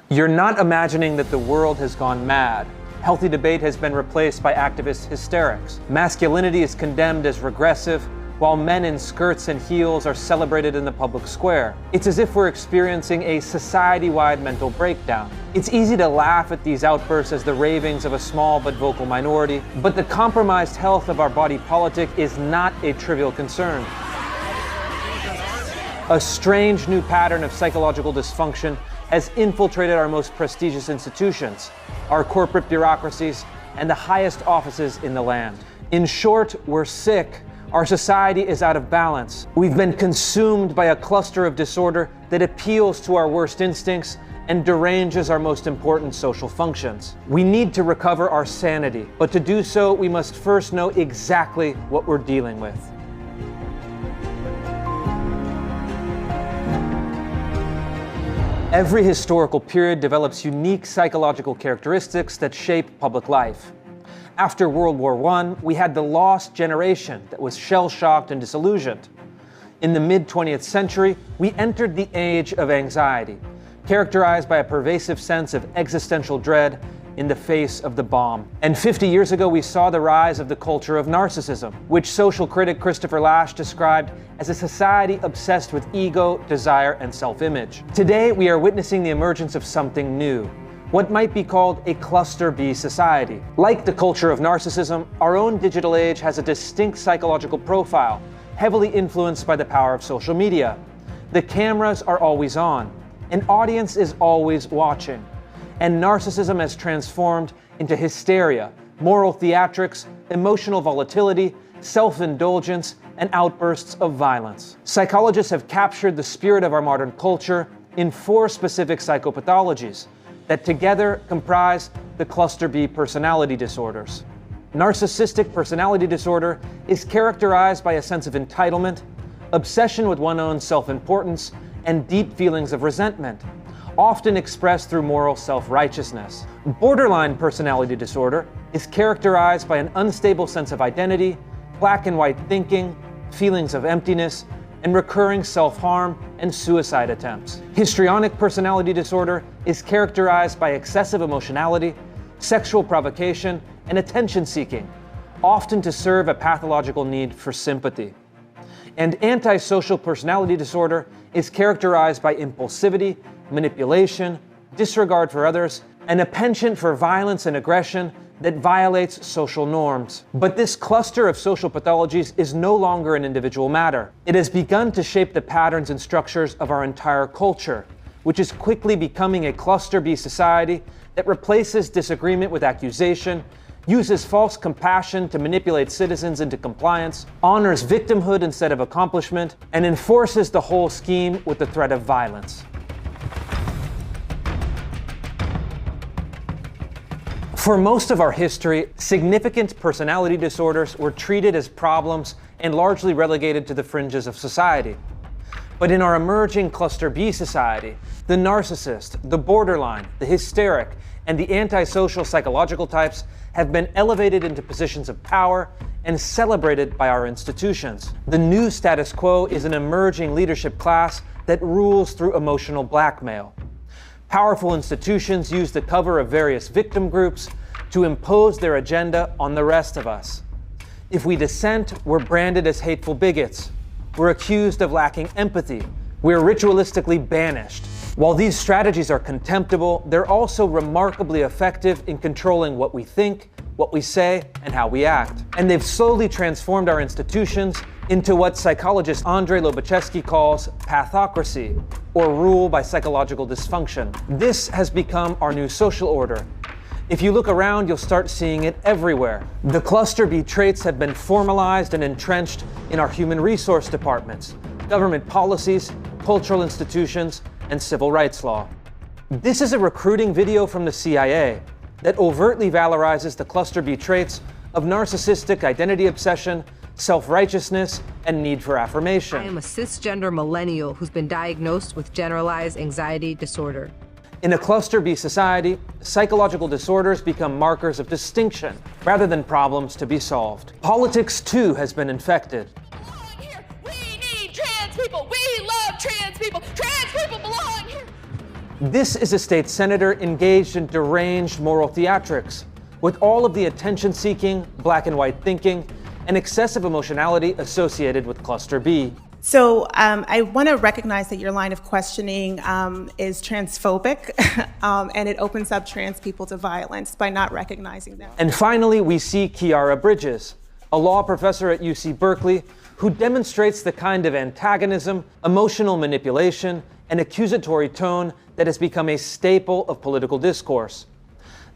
You're not imagining that the world has gone mad. Healthy debate has been replaced by activist hysterics. Masculinity is condemned as regressive, while men in skirts and heels are celebrated in the public square. It's as if we're experiencing a society-wide mental breakdown. It's easy to laugh at these outbursts as the ravings of a small but vocal minority, but the compromised health of our body politic is not a trivial concern. A strange new pattern of psychological dysfunction has infiltrated our most prestigious institutions, our corporate bureaucracies, and the highest offices in the land. In short, we're sick. Our society is out of balance. We've been consumed by a cluster of disorder that appeals to our worst instincts and deranges our most important social functions. We need to recover our sanity, but to do so, we must first know exactly what we're dealing with. Every historical period develops unique psychological characteristics that shape public life. After World War I, we had the lost generation that was shell-shocked and disillusioned. In the mid-20th century, we entered the age of anxiety, characterized by a pervasive sense of existential dread in the face of the bomb. And 50 years ago, we saw the rise of the culture of narcissism, which social critic Christopher Lasch described as a society obsessed with ego, desire, and self-image. Today, we are witnessing the emergence of something new, what might be called a cluster B society. Like the culture of narcissism, our own digital age has a distinct psychological profile, heavily influenced by the power of social media. The cameras are always on. An audience is always watching. And narcissism has transformed into hysteria, moral theatrics, emotional volatility, self-indulgence, and outbursts of violence. Psychologists have captured the spirit of our modern culture in 4 specific psychopathologies that together comprise the cluster B personality disorders. Narcissistic personality disorder is characterized by a sense of entitlement, obsession with one's own self-importance, and deep feelings of resentment, often expressed through moral self-righteousness. Borderline personality disorder is characterized by an unstable sense of identity, black and white thinking, feelings of emptiness, and recurring self-harm and suicide attempts. Histrionic personality disorder is characterized by excessive emotionality, sexual provocation, and attention-seeking, often to serve a pathological need for sympathy. And antisocial personality disorder is characterized by impulsivity, manipulation, disregard for others, and a penchant for violence and aggression that violates social norms. But this cluster of social pathologies is no longer an individual matter. It has begun to shape the patterns and structures of our entire culture, which is quickly becoming a cluster B society that replaces disagreement with accusation, uses false compassion to manipulate citizens into compliance, honors victimhood instead of accomplishment, and enforces the whole scheme with the threat of violence. For most of our history, significant personality disorders were treated as problems and largely relegated to the fringes of society. But in our emerging cluster B society, the narcissist, the borderline, the hysteric, and the antisocial psychological types have been elevated into positions of power and celebrated by our institutions. The new status quo is an emerging leadership class that rules through emotional blackmail. Powerful institutions use the cover of various victim groups to impose their agenda on the rest of us. If we dissent, we're branded as hateful bigots. We're accused of lacking empathy. We're ritualistically banished. While these strategies are contemptible, they're also remarkably effective in controlling what we think, what we say, and how we act. And they've slowly transformed our institutions into what psychologist Andrei Lobachevsky calls pathocracy, or rule by psychological dysfunction. This has become our new social order. If you look around, you'll start seeing it everywhere. The cluster B traits have been formalized and entrenched in our human resource departments, government policies, cultural institutions, and civil rights law. This is a recruiting video from the CIA that overtly valorizes the cluster B traits of narcissistic identity obsession, self-righteousness, and need for affirmation. I am a cisgender millennial who's been diagnosed with generalized anxiety disorder. In a cluster B society, psychological disorders become markers of distinction rather than problems to be solved. Politics, too, has been infected. Belong here. We need trans people. We love trans people. Trans people belong here. This is a state senator engaged in deranged moral theatrics, with all of the attention-seeking, black and white thinking, and excessive emotionality associated with Cluster B. So I want to recognize that your line of questioning is transphobic, and it opens up trans people to violence by not recognizing them. And finally, we see Kiara Bridges, a law professor at UC Berkeley, who demonstrates the kind of antagonism, emotional manipulation, and accusatory tone that has become a staple of political discourse.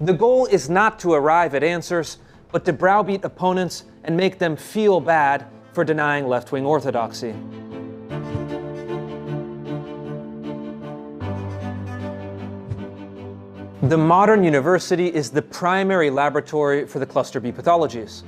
The goal is not to arrive at answers, but to browbeat opponents and make them feel bad for denying left-wing orthodoxy. The modern university is the primary laboratory for the Cluster B pathologies.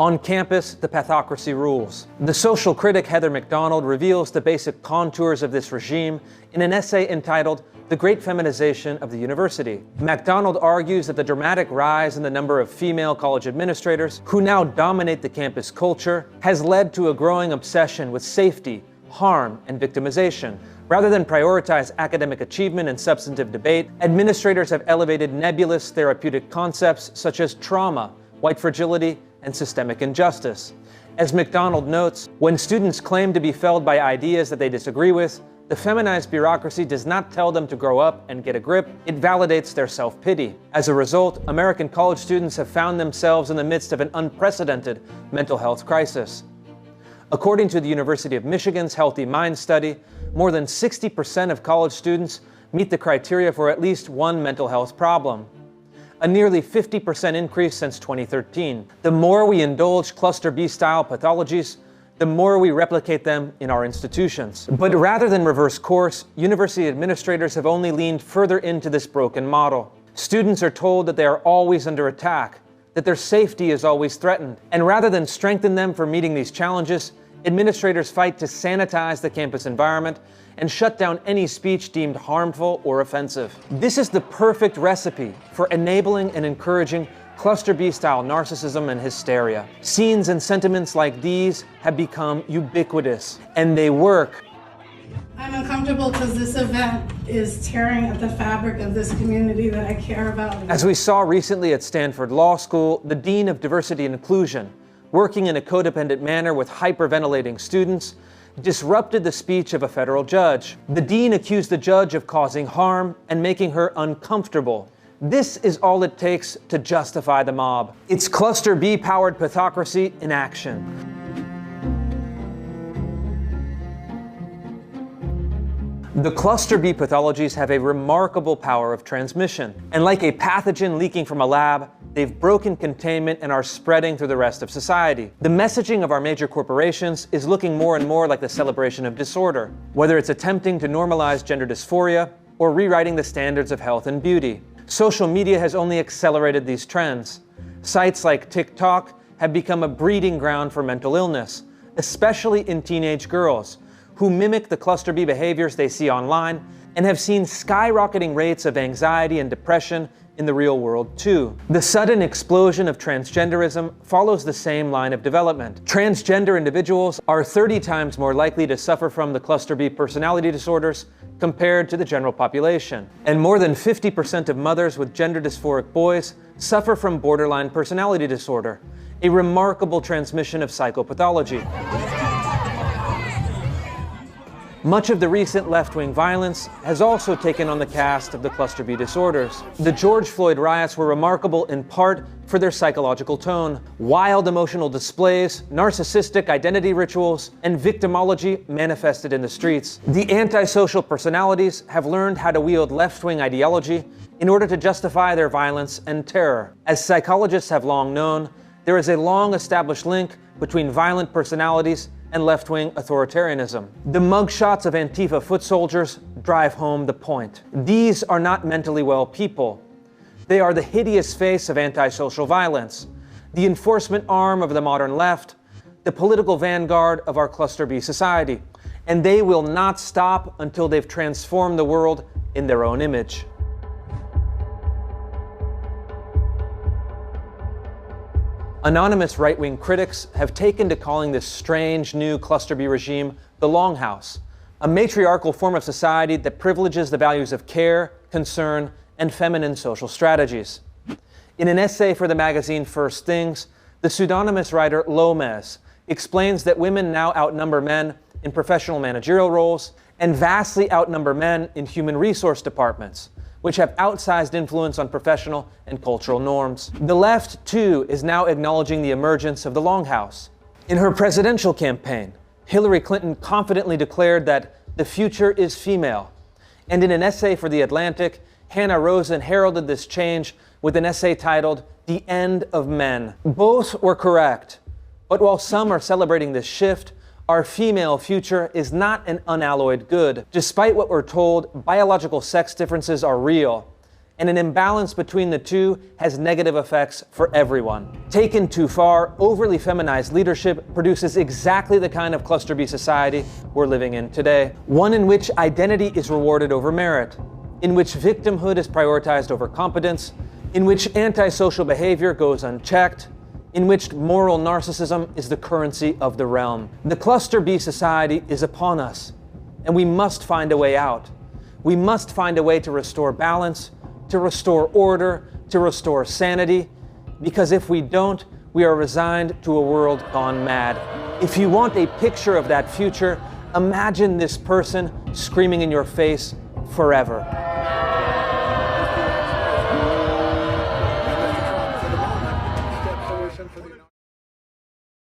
On campus, the pathocracy rules. The social critic Heather McDonald reveals the basic contours of this regime in an essay entitled The Great Feminization of the University. McDonald argues that the dramatic rise in the number of female college administrators who now dominate the campus culture has led to a growing obsession with safety, harm, and victimization. Rather than prioritize academic achievement and substantive debate, administrators have elevated nebulous therapeutic concepts such as trauma, white fragility, and systemic injustice. As McDonald notes, when students claim to be felled by ideas that they disagree with, the feminized bureaucracy does not tell them to grow up and get a grip, it validates their self-pity. As a result, American college students have found themselves in the midst of an unprecedented mental health crisis. According to the University of Michigan's Healthy Mind Study, more than 60% of college students meet the criteria for at least one mental health problem, a nearly 50% increase since 2013. The more we indulge Cluster B-style pathologies, the more we replicate them in our institutions. But rather than reverse course, university administrators have only leaned further into this broken model. Students are told that they are always under attack, that their safety is always threatened. And rather than strengthen them for meeting these challenges, administrators fight to sanitize the campus environment and shut down any speech deemed harmful or offensive. This is the perfect recipe for enabling and encouraging Cluster B-style narcissism and hysteria. Scenes and sentiments like these have become ubiquitous, and they work. I'm uncomfortable because this event is tearing at the fabric of this community that I care about. As we saw recently at Stanford Law School, the Dean of Diversity and Inclusion, working in a codependent manner with hyperventilating students, disrupted the speech of a federal judge. The dean accused the judge of causing harm and making her uncomfortable. This is all it takes to justify the mob. It's Cluster B-powered pathocracy in action. The Cluster B pathologies have a remarkable power of transmission, and like a pathogen leaking from a lab, they've broken containment and are spreading through the rest of society. The messaging of our major corporations is looking more and more like the celebration of disorder, whether it's attempting to normalize gender dysphoria or rewriting the standards of health and beauty. Social media has only accelerated these trends. Sites like TikTok have become a breeding ground for mental illness, especially in teenage girls, who mimic the Cluster B behaviors they see online and have seen skyrocketing rates of anxiety and depression in the real world too. The sudden explosion of transgenderism follows the same line of development. Transgender individuals are 30 times more likely to suffer from the Cluster B personality disorders compared to the general population. And more than 50% of mothers with gender dysphoric boys suffer from borderline personality disorder, a remarkable transmission of psychopathology. Much of the recent left-wing violence has also taken on the cast of the Cluster B disorders. The George Floyd riots were remarkable in part for their psychological tone. Wild emotional displays, narcissistic identity rituals, and victimology manifested in the streets. The antisocial personalities have learned how to wield left-wing ideology in order to justify their violence and terror. As psychologists have long known, there is a long-established link between violent personalities and left-wing authoritarianism. The mugshots of Antifa foot soldiers drive home the point. These are not mentally well people. They are the hideous face of antisocial violence, the enforcement arm of the modern left, the political vanguard of our Cluster B society, and they will not stop until they've transformed the world in their own image. Anonymous right-wing critics have taken to calling this strange new Cluster B regime the Longhouse, a matriarchal form of society that privileges the values of care, concern, and feminine social strategies. In an essay for the magazine First Things, the pseudonymous writer Lomez explains that women now outnumber men in professional managerial roles and vastly outnumber men in human resource departments, which have outsized influence on professional and cultural norms. The left, too, is now acknowledging the emergence of the Longhouse. In her presidential campaign, Hillary Clinton confidently declared that the future is female. And in an essay for The Atlantic, Hannah Rosen heralded this change with an essay titled The End of Men. Both were correct, but while some are celebrating this shift, our female future is not an unalloyed good. Despite what we're told, biological sex differences are real, and an imbalance between the two has negative effects for everyone. Taken too far, overly feminized leadership produces exactly the kind of cluster B society we're living in today. One in which identity is rewarded over merit, in which victimhood is prioritized over competence, in which antisocial behavior goes unchecked, in which moral narcissism is the currency of the realm. The cluster B society is upon us, and we must find a way out. We must find a way to restore balance, to restore order, to restore sanity, because if we don't, we are resigned to a world gone mad. If you want a picture of that future, imagine this person screaming in your face forever.